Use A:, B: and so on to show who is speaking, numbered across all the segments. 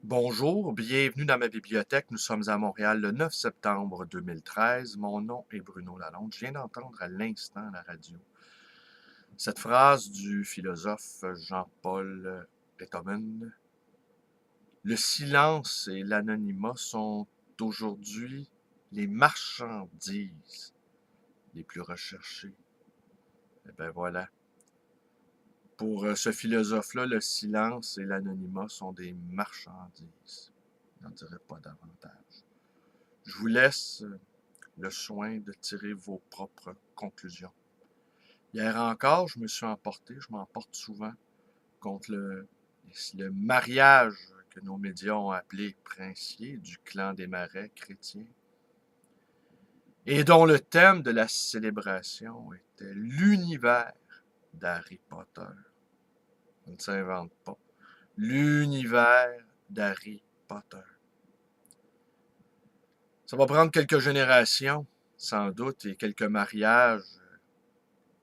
A: Bonjour, bienvenue dans ma bibliothèque. Nous sommes à Montréal le 9 septembre 2013. Mon nom est Bruno Lalonde. Je viens d'entendre à l'instant à la radio cette phrase du philosophe Jean-Paul Beethoven. Le silence et l'anonymat sont aujourd'hui les marchandises les plus recherchées. Eh bien voilà. Pour ce philosophe-là, le silence et l'anonymat sont des marchandises. Je n'en dirais pas davantage. Je vous laisse le soin de tirer vos propres conclusions. Hier encore, je me suis emporté, je m'emporte souvent contre le mariage que nos médias ont appelé princier du clan des Marais chrétiens et dont le thème de la célébration était l'univers d'Harry Potter. On ne s'invente pas. L'univers d'Harry Potter. Ça va prendre quelques générations, sans doute, et quelques mariages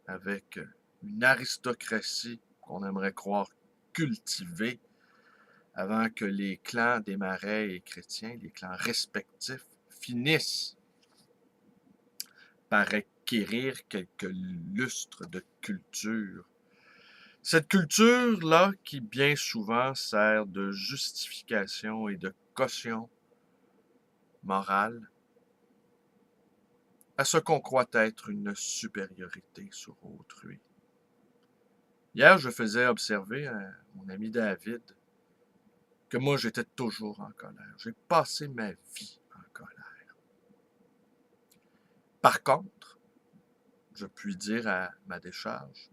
A: avec une aristocratie qu'on aimerait croire cultivée avant que les clans des Marais et chrétiens, les clans respectifs, finissent par acquérir quelques lustres de culture. Cette culture-là qui bien souvent sert de justification et de caution morale à ce qu'on croit être une supériorité sur autrui. Hier, je faisais observer à mon ami David que moi, j'étais toujours en colère. J'ai passé ma vie en colère. Par contre, je puis dire à ma décharge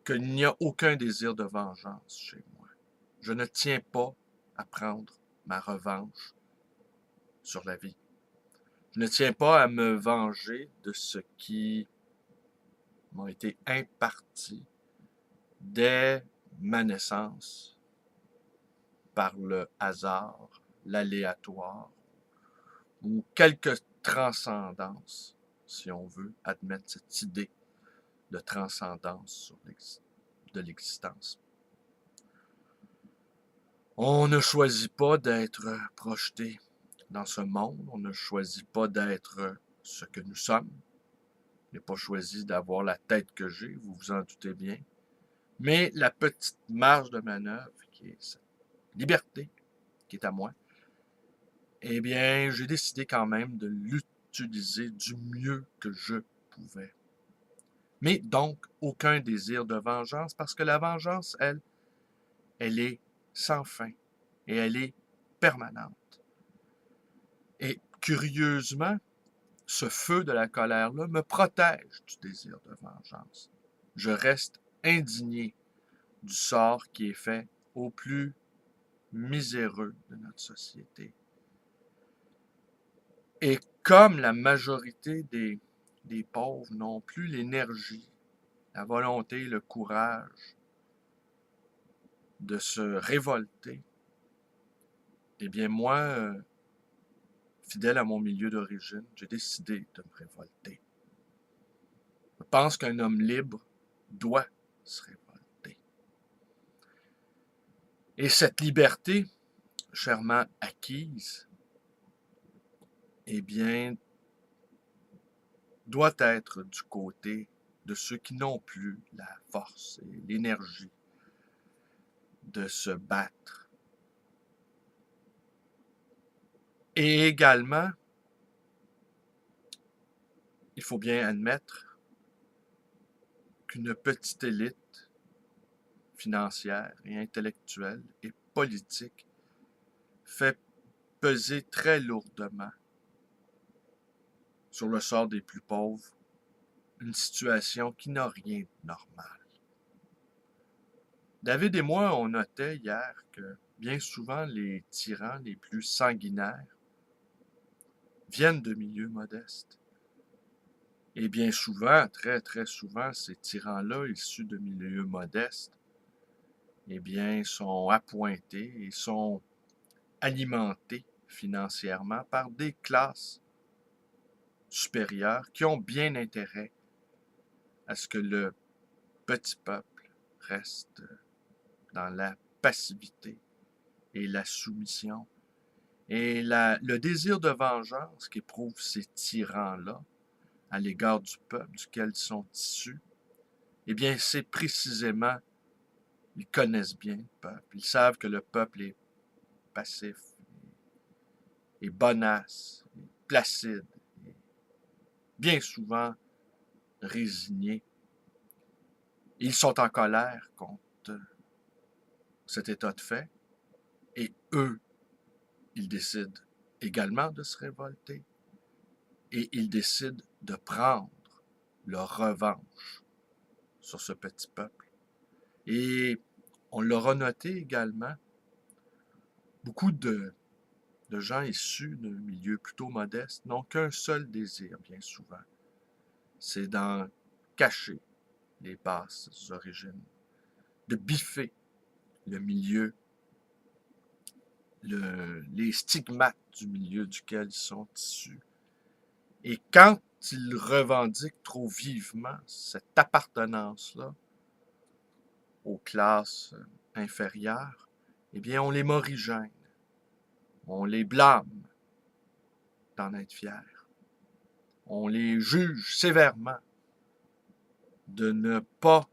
A: qu'il n'y a aucun désir de vengeance chez moi. Je ne tiens pas à prendre ma revanche sur la vie. Je ne tiens pas à me venger de ce qui m'a été imparti dès ma naissance par le hasard, l'aléatoire ou quelque transcendance, si on veut admettre cette idée de transcendance de l'existence. On ne choisit pas d'être projeté dans ce monde, on ne choisit pas d'être ce que nous sommes. Je n'ai pas choisi d'avoir la tête que j'ai, vous vous en doutez bien. Mais la petite marge de manœuvre, qui est cette liberté qui est à moi, eh bien, j'ai décidé quand même de l'utiliser du mieux que je pouvais. Mais donc, aucun désir de vengeance, parce que la vengeance, elle est sans fin et elle est permanente. Et curieusement, ce feu de la colère-là me protège du désir de vengeance. Je reste indigné du sort qui est fait aux plus miséreux de notre société. Et comme la majorité des pauvres n'ont plus l'énergie, la volonté, le courage de se révolter, eh bien moi, fidèle à mon milieu d'origine, j'ai décidé de me révolter. Je pense qu'un homme libre doit se révolter. Et cette liberté, chèrement acquise, eh bien, doit être du côté de ceux qui n'ont plus la force et l'énergie de se battre. Et également, il faut bien admettre qu'une petite élite financière et intellectuelle et politique fait peser très lourdement sur le sort des plus pauvres une situation qui n'a rien de normal. David et moi, on notait hier que bien souvent les tyrans les plus sanguinaires viennent de milieux modestes. Et bien souvent, très très souvent, ces tyrans-là, issus de milieux modestes, eh bien, sont appointés et sont alimentés financièrement par des classes supérieures qui ont bien intérêt à ce que le petit peuple reste dans la passivité et la soumission. Et le désir de vengeance qu'éprouvent ces tyrans-là à l'égard du peuple duquel ils sont issus, eh bien, c'est précisément, ils connaissent bien le peuple. Ils savent que le peuple est passif, est bonasse, est placide, est bien souvent résigné. Ils sont en colère contre cet état de fait et eux, ils décident également de se révolter et ils décident de prendre leur revanche sur ce petit peuple. Et on l'aura noté également, beaucoup de gens issus de milieux plutôt modestes n'ont qu'un seul désir, bien souvent, c'est d'en cacher les basses origines, de biffer le milieu, les stigmates du milieu duquel ils sont issus. Et quand ils revendiquent trop vivement cette appartenance-là aux classes inférieures, eh bien, on les morigène, on les blâme d'en être fiers, on les juge sévèrement de ne pas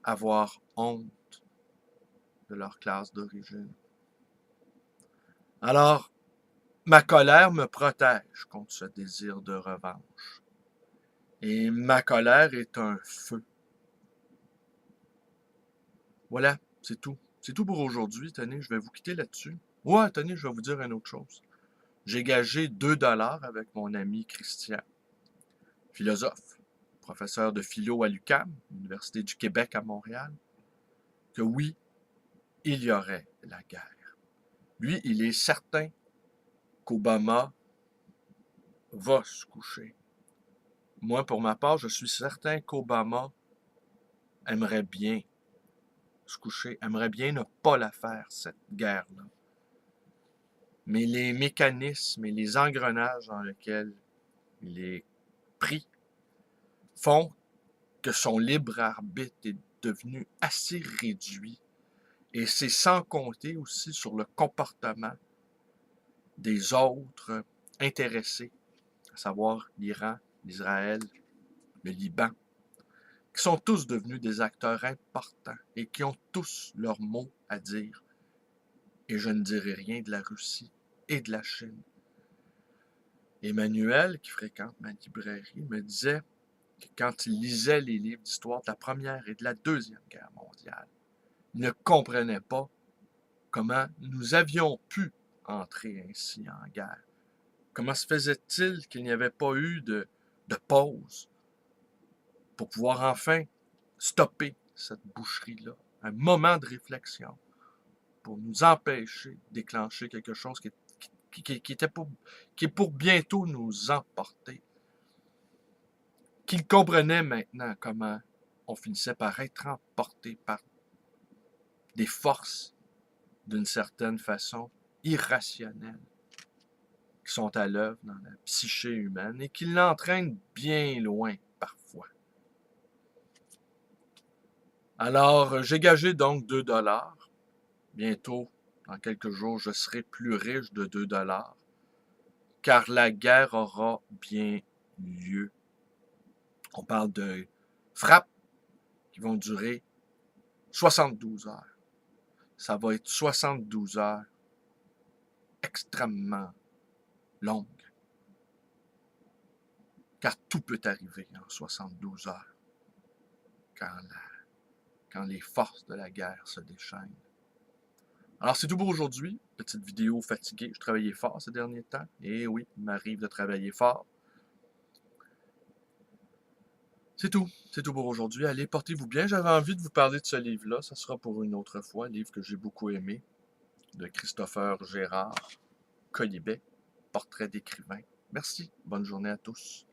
A: avoir honte de leur classe d'origine. Alors, ma colère me protège contre ce désir de revanche. Et ma colère est un feu. Voilà, c'est tout. C'est tout pour aujourd'hui. Tenez, je vais vous quitter là-dessus. Ouais, tenez, je vais vous dire une autre chose. J'ai gagé 2 $ avec mon ami Christian, philosophe, professeur de philo à l'UQAM, Université du Québec à Montréal, que oui, il y aurait la guerre. Lui, il est certain qu'Obama va se coucher. Moi, pour ma part, je suis certain qu'Obama aimerait bien se coucher, aimerait bien ne pas la faire, cette guerre-là. Mais les mécanismes et les engrenages dans lesquels il est pris font que son libre arbitre est devenu assez réduit. Et c'est sans compter aussi sur le comportement des autres intéressés, à savoir l'Iran, l'Israël, le Liban, qui sont tous devenus des acteurs importants et qui ont tous leur mot à dire. Et je ne dirai rien de la Russie et de la Chine. Emmanuel, qui fréquente ma librairie, me disait que quand il lisait les livres d'histoire de la Première et de la Deuxième Guerre mondiale, il ne comprenait pas comment nous avions pu entrer ainsi en guerre. Comment se faisait-il qu'il n'y avait pas eu de pause pour pouvoir enfin stopper cette boucherie-là? Un moment de réflexion pour nous empêcher de déclencher quelque chose qui est pour bientôt nous emporter. Qu'il comprenait maintenant comment on finissait par être emporté par des forces, d'une certaine façon, irrationnelles, qui sont à l'œuvre dans la psyché humaine et qui l'entraînent bien loin parfois. Alors, j'ai gagé donc 2 $. Bientôt, dans quelques jours, je serai plus riche de 2 $, car la guerre aura bien lieu. On parle de frappes qui vont durer 72 heures. Ça va être 72 heures extrêmement longues. Car tout peut arriver en 72 heures quand les forces de la guerre se déchaînent. Alors, c'est tout pour aujourd'hui. Petite vidéo fatiguée. Je travaillais fort ces derniers temps. Et oui, il m'arrive de travailler fort. C'est tout pour aujourd'hui. Allez, portez-vous bien. J'avais envie de vous parler de ce livre-là. Ça sera pour une autre fois. Un livre que j'ai beaucoup aimé, de Christopher Gérard Colibet, Portrait d'écrivain. Merci. Bonne journée à tous.